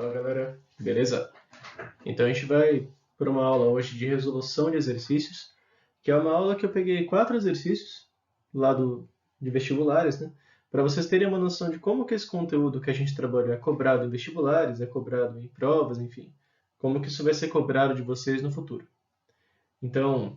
Fala galera, beleza? Então a gente vai para uma aula hoje de resolução de exercícios, que é uma aula que eu peguei 4 exercícios lá de vestibulares, né? Para vocês terem uma noção de como que esse conteúdo que a gente trabalha é cobrado em vestibulares, é cobrado em provas, enfim, como que isso vai ser cobrado de vocês no futuro. Então,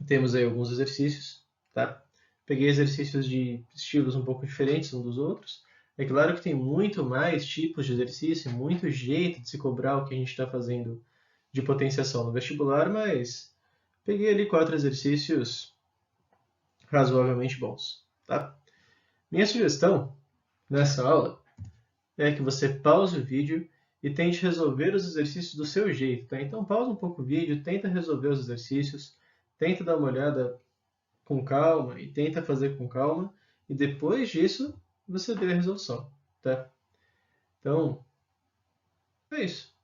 temos aí alguns exercícios, tá? Peguei exercícios de estilos um pouco diferentes uns dos outros. É claro que tem muito mais tipos de exercício, muito jeito de se cobrar o que a gente está fazendo de potenciação no vestibular, mas peguei ali 4 exercícios razoavelmente bons, tá? Minha sugestão nessa aula é que você pause o vídeo e tente resolver os exercícios do seu jeito, tá? Então pausa um pouco o vídeo, tenta resolver os exercícios, tenta dar uma olhada com calma e tenta fazer com calma, e depois disso você vê a resolução, tá? Então, é isso.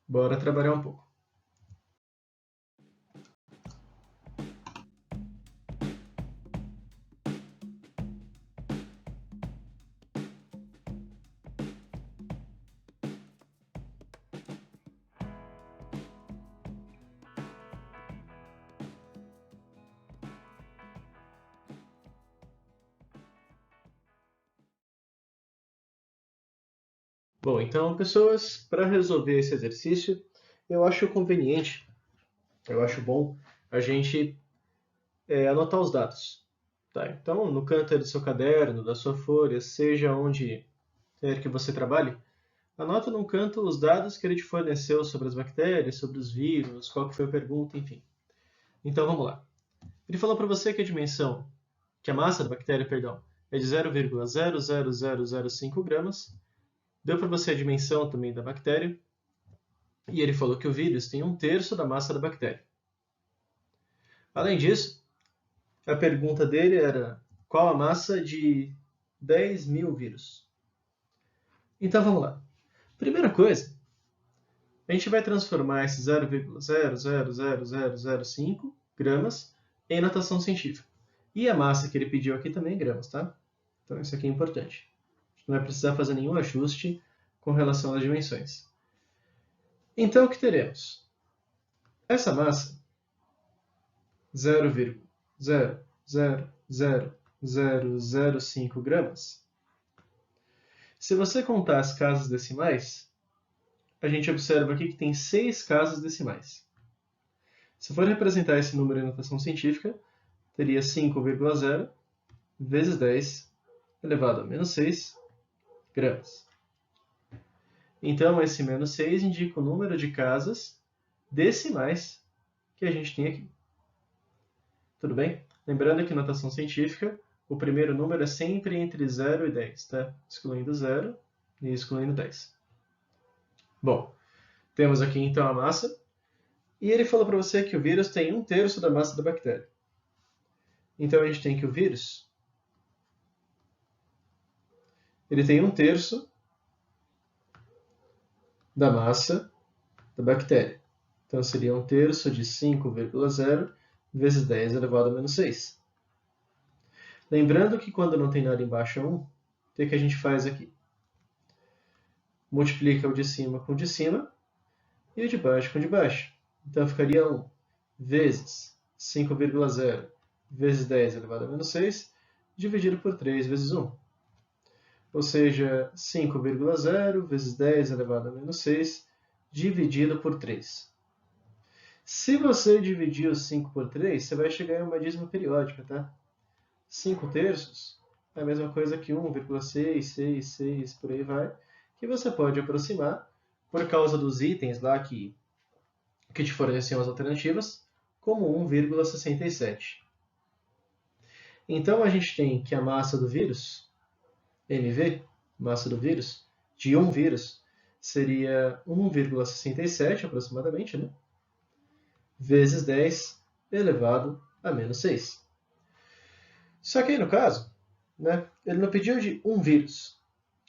Bora trabalhar um pouco. Bom, então, pessoas, para resolver esse exercício, eu acho conveniente, eu acho bom a gente anotar os dados. Tá? Então, no canto do seu caderno, da sua folha, seja onde quer que você trabalhe, anota num canto os dados que ele te forneceu sobre as bactérias, sobre os vírus, qual que foi a pergunta, enfim. Então, vamos lá. Ele falou para você que a massa da bactéria, perdão, é de 0,00005 gramas. Deu para você a dimensão também da bactéria. E ele falou que o vírus tem 1/3 da massa da bactéria. Além disso, a pergunta dele era qual a massa de 10.000 vírus. Então vamos lá. Primeira coisa, a gente vai transformar esse 0,00005 gramas em notação científica. E a massa que ele pediu aqui também em gramas, tá? Então isso aqui é importante. A gente não vai precisar fazer nenhum ajuste com relação às dimensões. Então o que teremos? Essa massa, 0,00005 gramas, se você contar as casas decimais, a gente observa aqui que tem 6 casas decimais. Se for representar esse número em notação científica, teria 5,0 vezes 10 elevado a menos 6 gramas. Então, esse menos 6 indica o número de casas decimais que a gente tem aqui. Tudo bem? Lembrando que em notação científica, o primeiro número é sempre entre 0 e 10, tá? Excluindo 0 e excluindo 10. Bom, temos aqui então a massa. E ele falou para você que o vírus tem 1/3 da massa da bactéria. Então a gente tem que o vírus ele tem 1/3 da massa da bactéria. Então seria 1/3 de 5,0 vezes 10 elevado a menos 6. Lembrando que quando não tem nada embaixo é 1, o que a gente faz aqui? Multiplica o de cima com o de cima e o de baixo com o de baixo. Então ficaria 1 vezes 5,0 vezes 10 elevado a menos 6, dividido por 3 vezes 1. Ou seja, 5,0 vezes 10 elevado a menos 6, dividido por 3. Se você dividir o 5 por 3, você vai chegar em uma dízima periódica, tá? 5/3 é a mesma coisa que 1,666, por aí vai, que você pode aproximar por causa dos itens lá que te forneciam as alternativas, como 1,67. Então a gente tem que a massa do vírus, MV, massa do vírus, de um vírus, seria 1,67 aproximadamente, né? Vezes 10 elevado a menos 6. Só que aí no caso, né, ele não pediu de um vírus,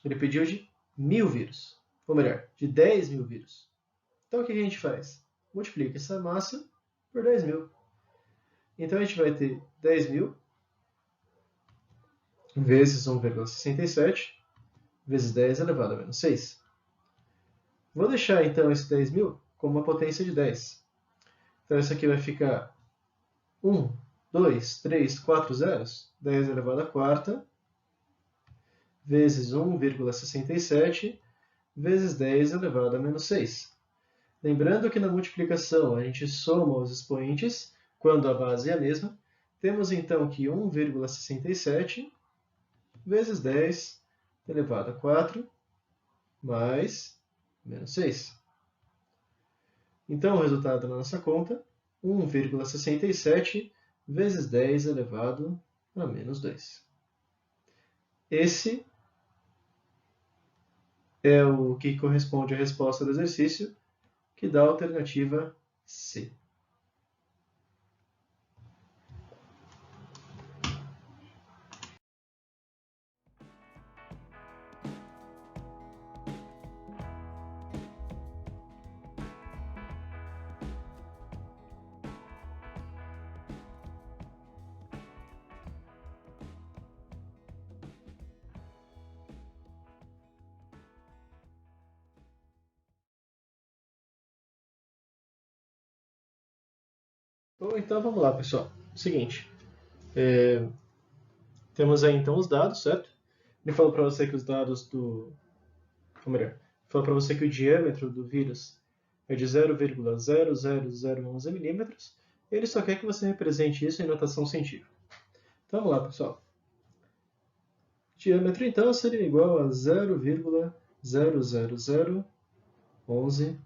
ele pediu de 1.000 vírus, ou melhor, de 10.000 vírus. Então o que a gente faz? Multiplica essa massa por 10.000. Então a gente vai ter 10.000 vezes 1,67 vezes 10 elevado a menos 6. Vou deixar então esse 10.000 como uma potência de 10. Então isso aqui vai ficar 1, 2, 3, 4 zeros, 10 elevado à quarta, vezes 1,67, vezes 10 elevado a menos 6. Lembrando que na multiplicação a gente soma os expoentes quando a base é a mesma. Temos então que 1,67 vezes 10 elevado a 4 mais menos 6. Então o resultado na nossa conta, 1,67 vezes 10 elevado a menos 2. Esse é o que corresponde à resposta do exercício, que dá a alternativa C. Então vamos lá, pessoal. Seguinte, temos aí então os dados, certo? Ele falou para você que os dados ou melhor, falou para você que o diâmetro do vírus é de 0,00011 milímetros. Ele só quer que você represente isso em notação científica. Então vamos lá, pessoal. O diâmetro então seria igual a 0,00011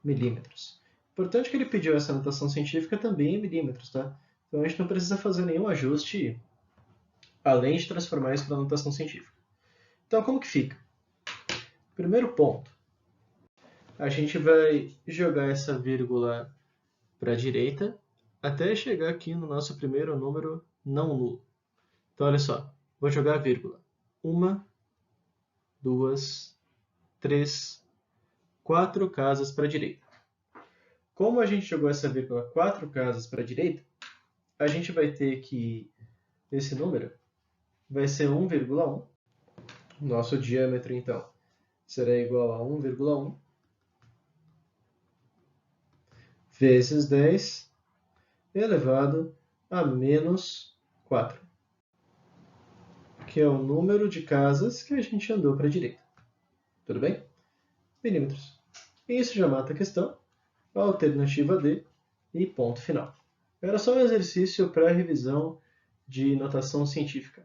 milímetros. Importante que ele pediu essa notação científica também em milímetros, tá? Então a gente não precisa fazer nenhum ajuste além de transformar isso para notação científica. Então como que fica? Primeiro ponto, a gente vai jogar essa vírgula para a direita até chegar aqui no nosso primeiro número não nulo. Então olha só, vou jogar a vírgula. 1, 2, 3, 4 casas para a direita. Como a gente jogou essa vírgula 4 casas para a direita, a gente vai ter que esse número vai ser 1,1. Nosso diâmetro, então, será igual a 1,1 vezes 10 elevado a menos 4, que é o número de casas que a gente andou para a direita. Tudo bem? Milímetros. E isso já mata a questão. Alternativa D e ponto final. Era só um exercício para revisão de notação científica.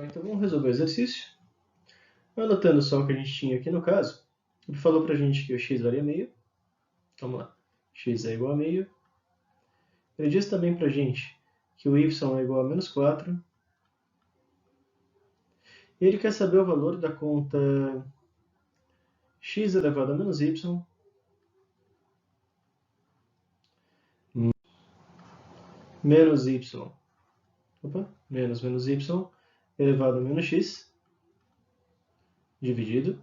Então vamos resolver o exercício. Anotando só o que a gente tinha aqui no caso, ele falou para a gente que o x valia meio. Vamos lá. X é igual a meio. Ele disse também para a gente que o y é igual a menos 4. E ele quer saber o valor da conta x elevado a menos y menos y. Menos y elevado a menos x dividido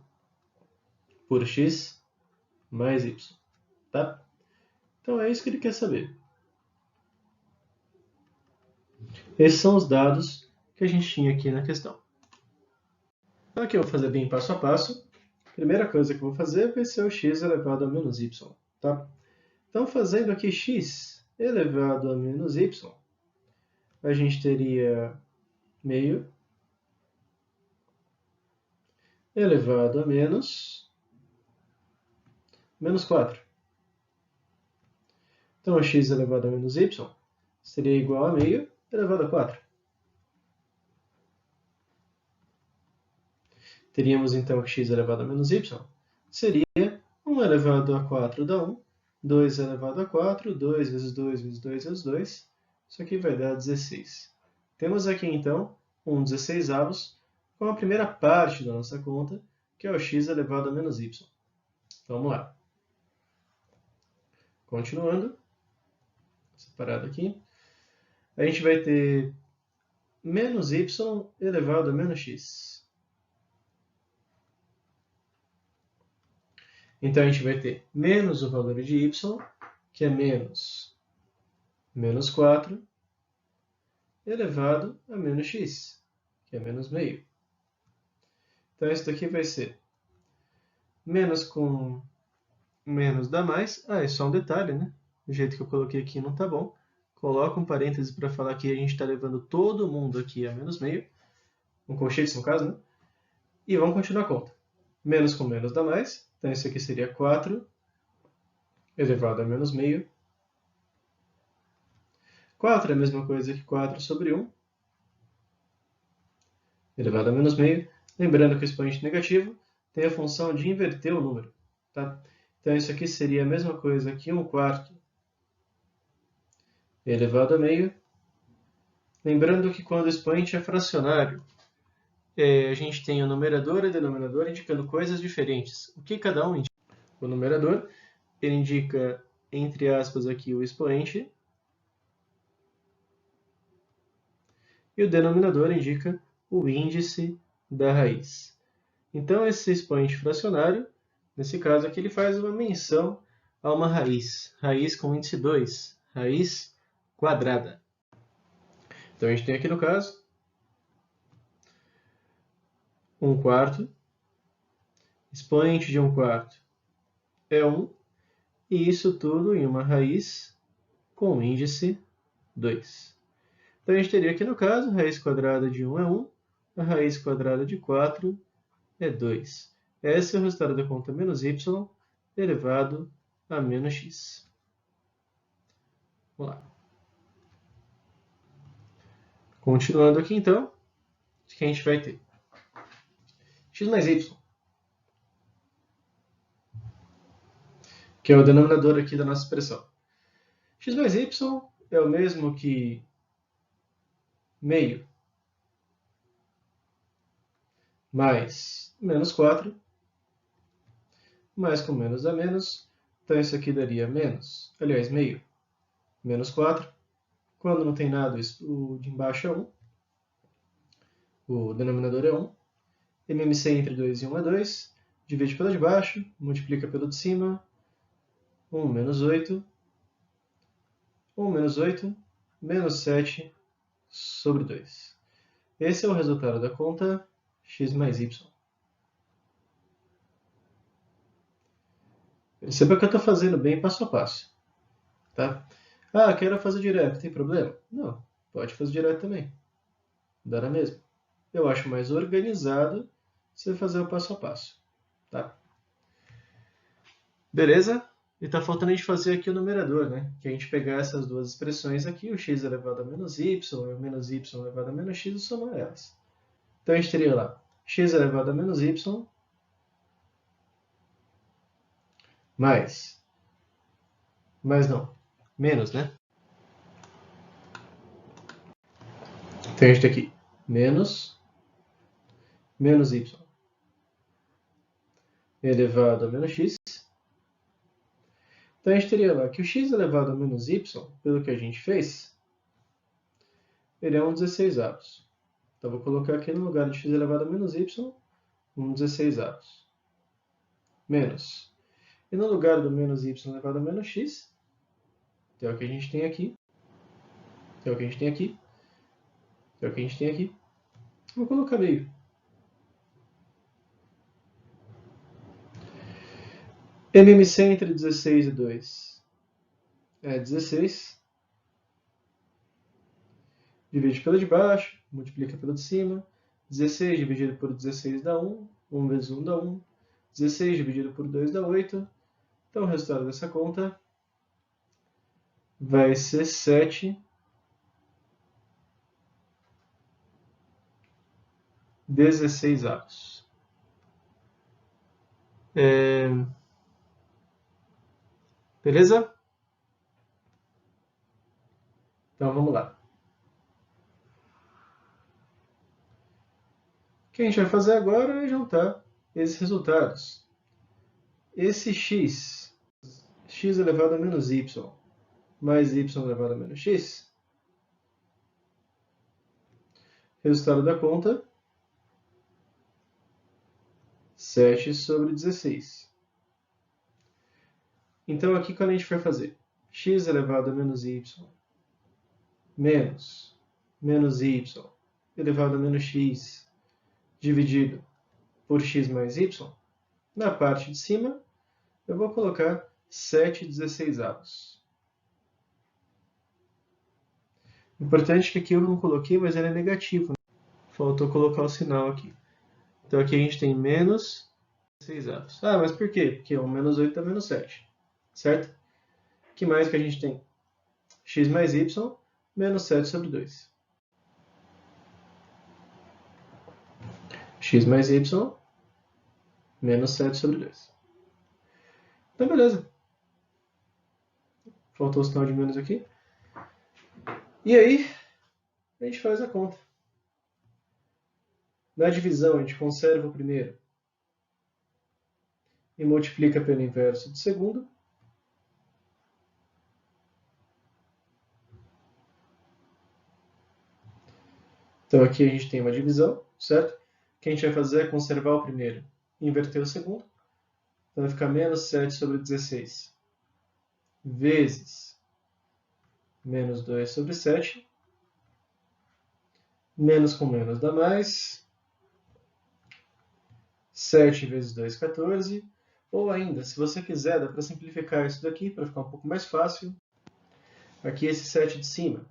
por x mais y. Tá? Então é isso que ele quer saber. Esses são os dados que a gente tinha aqui na questão. Então aqui eu vou fazer bem passo a passo. A primeira coisa que eu vou fazer vai ser o x elevado a menos y. Tá? Então fazendo aqui x elevado a menos y, a gente teria meio elevado a menos 4. Então, o x elevado a menos y seria igual a meio elevado a 4. Teríamos, então, que x elevado a menos y seria 1 elevado a 4 dá 1, 2 elevado a 4, 2 vezes 2 vezes 2 vezes 2. Isso aqui vai dar 16. Temos aqui, então, um 16avos com a primeira parte da nossa conta, que é o x elevado a menos y. Então, vamos lá. Continuando. separado aqui. A gente vai ter menos y elevado a menos x. Então, a gente vai ter menos o valor de y, que é menos 4, elevado a menos x, que é menos meio. Então, isso daqui vai ser menos com menos dá mais. É só um detalhe, né? O jeito que eu coloquei aqui não está bom. Coloca um parêntese para falar que a gente está levando todo mundo aqui a menos meio. Um colchetes, no caso, né? E vamos continuar a conta. Menos com menos dá mais. Então, isso aqui seria 4 elevado a menos meio. 4 é a mesma coisa que 4 sobre 1 elevado a menos meio. Lembrando que o expoente negativo tem a função de inverter o número. Tá? Então, isso aqui seria a mesma coisa que 1/4 elevado a meio. Lembrando que quando o expoente é fracionário, a gente tem o numerador e o denominador indicando coisas diferentes. O que cada um indica? O numerador ele indica, entre aspas, aqui o expoente. E o denominador indica o índice da raiz. Então, esse expoente fracionário, nesse caso aqui, ele faz uma menção a uma raiz. Raiz com índice 2, raiz quadrada. Então, a gente tem aqui no caso 1/4. Expoente de 1/4 é 1. E isso tudo em uma raiz com índice 2. Então, a gente teria aqui no caso, raiz quadrada de 1 é 1, a raiz quadrada de 4 é 2. Esse é o resultado da conta menos y elevado a menos x. Vamos lá. Continuando aqui, então, o que a gente vai ter? X mais y, que é o denominador aqui da nossa expressão. X mais y é o mesmo que meio mais menos 4, mais com menos dá menos. Então, isso aqui daria menos, aliás, meio, menos 4. Quando não tem nada, o de embaixo é 1. O denominador é 1. MMC entre 2 e 1 é 2. Divide pelo de baixo, multiplica pelo de cima. 1 menos 8. 1 menos 8, menos 7 sobre 2. Esse é o resultado da conta x mais y. Perceba que eu estou fazendo bem passo a passo. Tá? Ah, quero fazer direto, tem problema? Não, pode fazer direto também. Dá na mesma. Eu acho mais organizado você fazer o passo a passo. Tá? Beleza? E está faltando a gente fazer aqui o numerador, né? Que a gente pegar essas duas expressões aqui, o x elevado a menos y e o menos y elevado a menos x, e somar elas. Então, a gente teria lá x elevado a menos y mais não, menos, né? Então, a gente tem aqui menos y elevado a menos x. Então, a gente teria lá que o x elevado a menos y, pelo que a gente fez, ele é um 16avos. Então, vou colocar aqui no lugar de x elevado a menos y, um 16avos. Menos. E no lugar do menos y elevado a menos x, que é o que a gente tem aqui, que é o que a gente tem aqui, que é o que a gente tem aqui, vou colocar meio. MMC entre 16 e 2 é 16. Divide pelo de baixo, multiplica pelo de cima. 16 dividido por 16 dá 1. 1 vezes 1 dá 1. 16 dividido por 2 dá 8. Então, o resultado dessa conta vai ser 7 16avos. Beleza? Então, vamos lá. O que a gente vai fazer agora é juntar esses resultados. Esse x elevado a menos y, mais y elevado a menos x. Resultado da conta, 7 sobre 16. Então, aqui, quando a gente for fazer x elevado a menos y menos y elevado a menos x dividido por x mais y, na parte de cima, eu vou colocar 7/16. Importante que aqui eu não coloquei, mas ele é negativo. Faltou colocar o sinal aqui. Então aqui a gente tem menos 16. Ah, mas por quê? Porque 1 menos 8 dá menos 7. Certo? O que mais que a gente tem? X mais y menos 7 sobre 2. X mais y menos 7 sobre 2. Então, beleza. Faltou o sinal de menos aqui. E aí, a gente faz a conta. Na divisão, a gente conserva o primeiro e multiplica pelo inverso do segundo. Então, aqui a gente tem uma divisão, certo? O que a gente vai fazer é conservar o primeiro e inverter o segundo. Então, vai ficar menos 7 sobre 16 vezes menos 2 sobre 7. Menos com menos dá mais. 7 vezes 2, 14. Ou ainda, se você quiser, dá para simplificar isso daqui para ficar um pouco mais fácil. Aqui esse 7 de cima.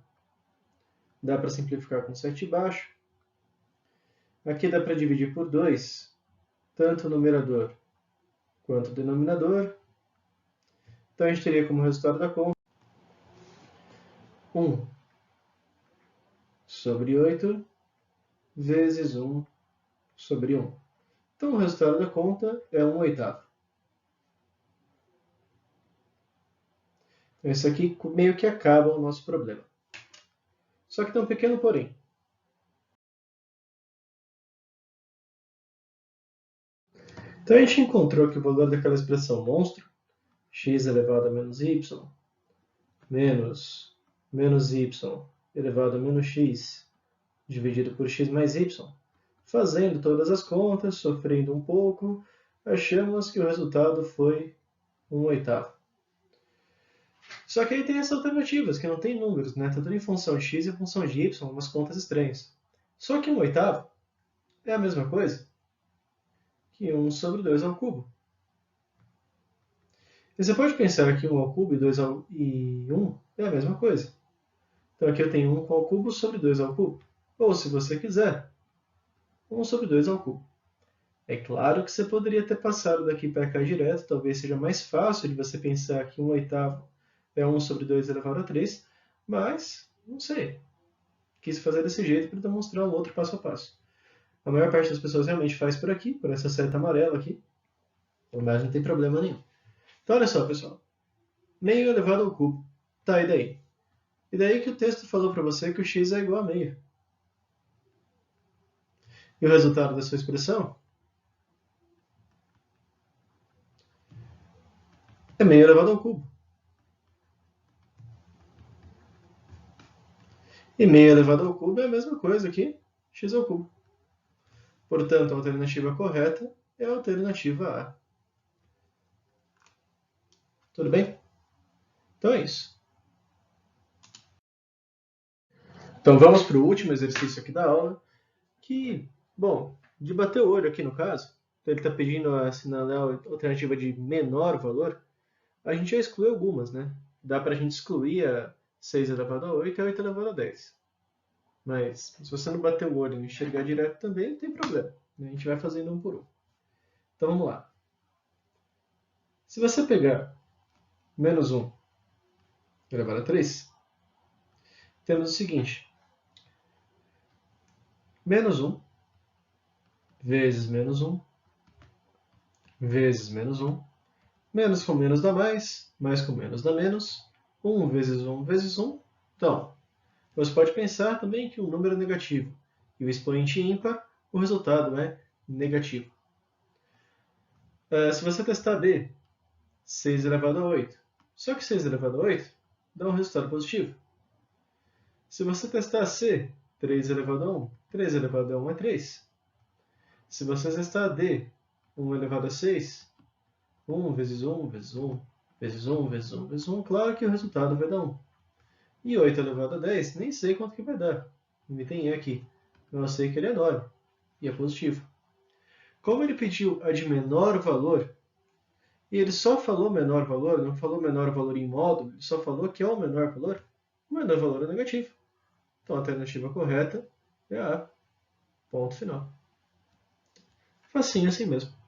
Dá para simplificar com 7 de baixo. Aqui dá para dividir por 2, tanto o numerador quanto o denominador. Então a gente teria como resultado da conta 1 sobre 8 vezes 1 sobre 1. Então o resultado da conta é 1/8. Então, isso aqui meio que acaba o nosso problema. Só que tem um pequeno porém. Então a gente encontrou que o valor daquela expressão monstro, x elevado a menos y, menos y elevado a menos x, dividido por x mais y, fazendo todas as contas, sofrendo um pouco, achamos que o resultado foi 1/8. Só que aí tem as alternativas, que não tem números, né? Tá tudo em função de x e função de y, umas contas estranhas. Só que 1/8 é a mesma coisa que 1 sobre 2 ao cubo. E você pode pensar que 1 ao cubo e 1 é a mesma coisa. Então aqui eu tenho 1 ao cubo sobre 2 ao cubo. Ou, se você quiser, 1 sobre 2 ao cubo. É claro que você poderia ter passado daqui para cá direto, talvez seja mais fácil de você pensar que 1/8 é 1 sobre 2 elevado a 3, mas, não sei. Quis fazer desse jeito para demonstrar um outro passo a passo. A maior parte das pessoas realmente faz por aqui, por essa seta amarela aqui, mas não tem problema nenhum. Então, olha só, pessoal. Meio elevado ao cubo. Tá, e daí? E daí que o texto falou para você que o x é igual a meio. E o resultado da sua expressão é meio elevado ao cubo. E meio elevado ao cubo é a mesma coisa que x ao cubo. Portanto, a alternativa correta é a alternativa A. Tudo bem? Então é isso. Então vamos para o último exercício aqui da aula, que, bom, de bater o olho aqui no caso, então ele está pedindo a assinalar a alternativa de menor valor, a gente já excluiu algumas, né? Dá para a gente excluir a 6 elevado a 8 e a 8 elevado a 10. Mas se você não bater o olho e enxergar direto também, não tem problema. A gente vai fazendo um por um. Então vamos lá. Se você pegar menos 1 elevado a 3, temos o seguinte. Menos 1 vezes menos 1 vezes menos 1. Menos com menos dá mais com menos dá menos. 1 vezes 1 vezes 1. Então, você pode pensar também que um número é negativo e o expoente ímpar, o resultado é negativo. Se você testar B, 6 elevado a 8. Só que 6 elevado a 8 dá um resultado positivo. Se você testar C, 3 elevado a 1, 3 elevado a 1 é 3. Se você testar D, 1 elevado a 6, 1 vezes 1 vezes 1 vezes 1 vezes 1 vezes 1, claro que o resultado vai dar 1. E 8 elevado a 10, nem sei quanto que vai dar. Não tem E aqui. Eu sei que ele é 9 e é positivo. Como ele pediu a de menor valor, e ele só falou menor valor, não falou menor valor em módulo, ele só falou que é o menor valor é negativo. Então a alternativa correta é A. Ponto final. Facinho assim mesmo.